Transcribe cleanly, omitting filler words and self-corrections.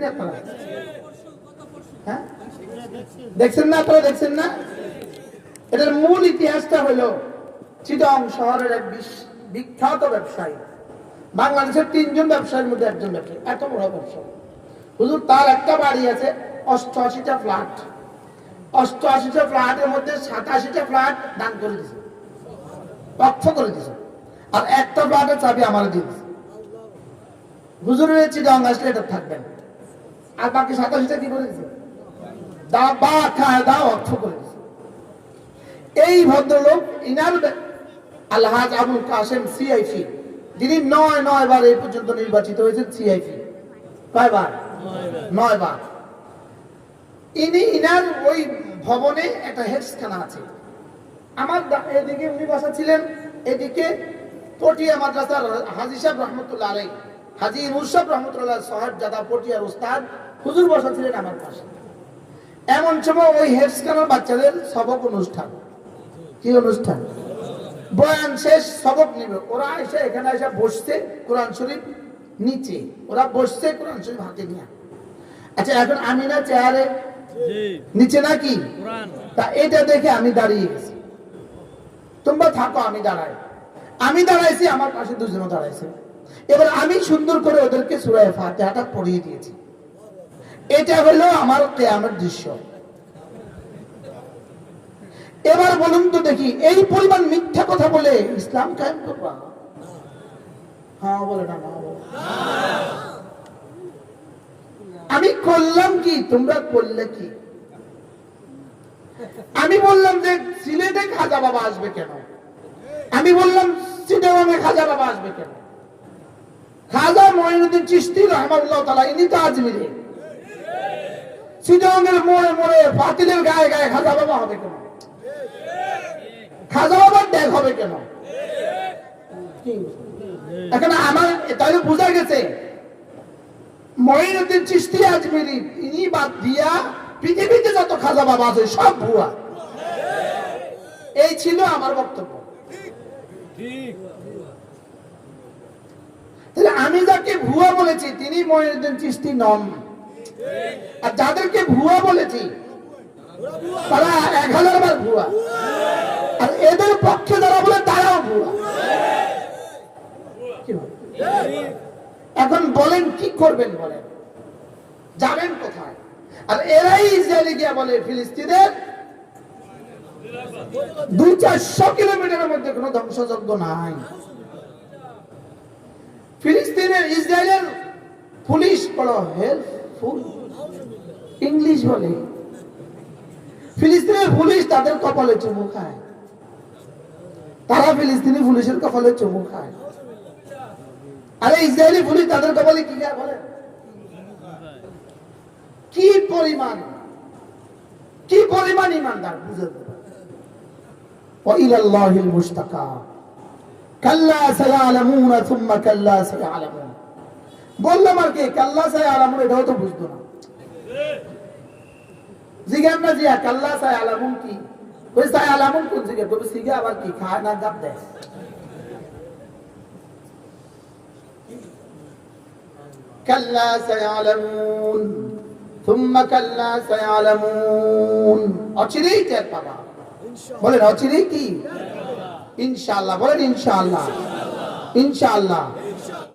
দেখেননি আপনারা? হ্যাঁ, দেখছেন না আপনারা? দেখছেন না? এটার মূল ইতিহাসটা হলো চিটং শহরের এক বিখ্যাত ব্যবসায়ী, বাংলাদেশের 3 জন ব্যবসায়ীর মধ্যে একজন ব্যবসায়ী, এত বড় ব্যবসায়ী হুজুর। তার একটা বাড়ি আছে 88টা ফ্ল্যাট, 88টা ফ্ল্যাটের মধ্যে 87টা ফ্ল্যাট দান করে দিয়েছে, অক্ষ করে দিয়েছে, আর একটা ফ্ল্যাটের চাবি আমার দিয়ে দিয়েছে। হুজুরের চিটং আসলে এটা থাকবেন, আর বাকি 87টা কি করে দিয়েছে? দা বা খায় দাও অক্ষ করে দিয়েছে। এই ভদ্রলোক ইনার আলহাজ আবুল কাসেম সিআইপি, যিনি 9 বার এই পর্যন্ত নির্বাচিত হয়েছেন সিআইপি। কয়বার? 9 বার। ইনার ওই ভবনে একটা হেফজখানা আছে। আমার এদিকে উনি বসা ছিলেন, এদিকে পটিয়া মাদ্রাসার হাজী সাহেব রহমতুল্লাহ আলাই, হাজী মুর্শিদ রহমতুল্লাহ সাহেব জাদা পটিয়ার উস্তাদ হুজুর বসা ছিলেন আমার পাশে। এমন সময় ওই হেফজখানার বাচ্চাদের সবক অনুষ্ঠান। কি অনুষ্ঠান? বয়ান শেষ, সবক নিবে। ওরা এসে এখানে এসে বসছে কোরআন শরীফ নিচে, ওরা বসছে কোরআন শরীফ হাতে নিয়ে। আচ্ছা, এখন আমি না চেয়ারে নিচে নাকি, তা এটা দেখে আমি দাঁড়িয়ে গেছি। তোমরা থাকো, আমি দাঁড়াই। আমি দাঁড়াইছি, আমার পাশে দুজন দাঁড়াইছে। এবার আমি সুন্দর করে ওদেরকে সূরা ফাতিহাটা পড়িয়ে দিয়েছি। এটা হলো আমার কিয়ামতের দৃশ্য। এবার বলুন তো দেখি, এই পরিমাণ মিথ্যা কথা বলে ইসলাম কায়েম করবা? হ্যাঁ বলে না? আমি করলাম কি, তোমরা করলে কি? আমি বললাম যে সিলেটে খাজা বাবা আসবে কেন? আমি বললাম চিটাগাংয়ে খাজা বাবা আসবে কেন? খাজা মঈনুদ্দিন চিশতি রাহমাতুল্লাহ তাআলা, ইনি তো আজমিরে। চিটাগাংয়ের মোড়ে মোড়ে পাতিলের গায়ে গায়ে খাজা বাবা হবে কেন? খাজা বাবার ডেক হবে কেন? এখন আমার তাহলে বোঝা গেছে মঈনুদ্দিন চিশতি আজমিরি ইনি বাদ দিয়া পৃথিবীতে যত খাজা বাবা আছে সব ভুয়া। এই ছিল আমার বক্তব্য। তাহলে আমি যাকে ভুয়া বলেছি তিনি মঈনুদ্দিন চিশতি নন, আর যাদেরকে ভুয়া বলেছি তারা 1000 বার ভুয়া, আর এদের পক্ষে যারা বলে তারাও ভুয়া। এখন বলেন কি করবেন? বলেন যাবেন কোথায়? আর এরাই ইসরায়েলে গিয়ে বলে ফিলিস্তিনের 200-400 কিলোমিটারের মধ্যে কোনো ধ্বংসযজ্ঞ নাই। ফিলিস্তিনের ইসরায়েলের পুলিশ বড় হেল্পফুল, ইংলিশ বলে। ফিলিস্তিনের পুলিশ তাদের কপালে চুমু খায়, তারা ফিলিস্তিনি পুলিশের কপালে চুমু খায়। আরে ইসরায়েলি পুলিশ তাদের কপালে কি খায় বলে? কি পরিমাণ ইমানদার বুঝতে পারে। ওয়া ইলাল্লাহিল মুশতাকা কাল্লা সায়ালামুনা সুম্মা কাল্লা সায়ালামুন। বললাম আর কি কাল্লা সায়ালামুন, এটাও তো বুঝতো না। জিজ্ঞাসা না জিয়া কাল্লা সায়ালামুন কি? ওই সায়ালামুন কোন জিজ্ঞাসা করবে? সিগা আবার কি খায় না গাব দেয়? কাল্লা সায়ালামুন সুম্মা কাল্লা সায়ালামুন। অচিরেই টের পাবা। বলেন অচিরেই কি? ইনশাআল্লাহ। বলেন ইনশাআল্লাহ। ইনশাআল্লাহ।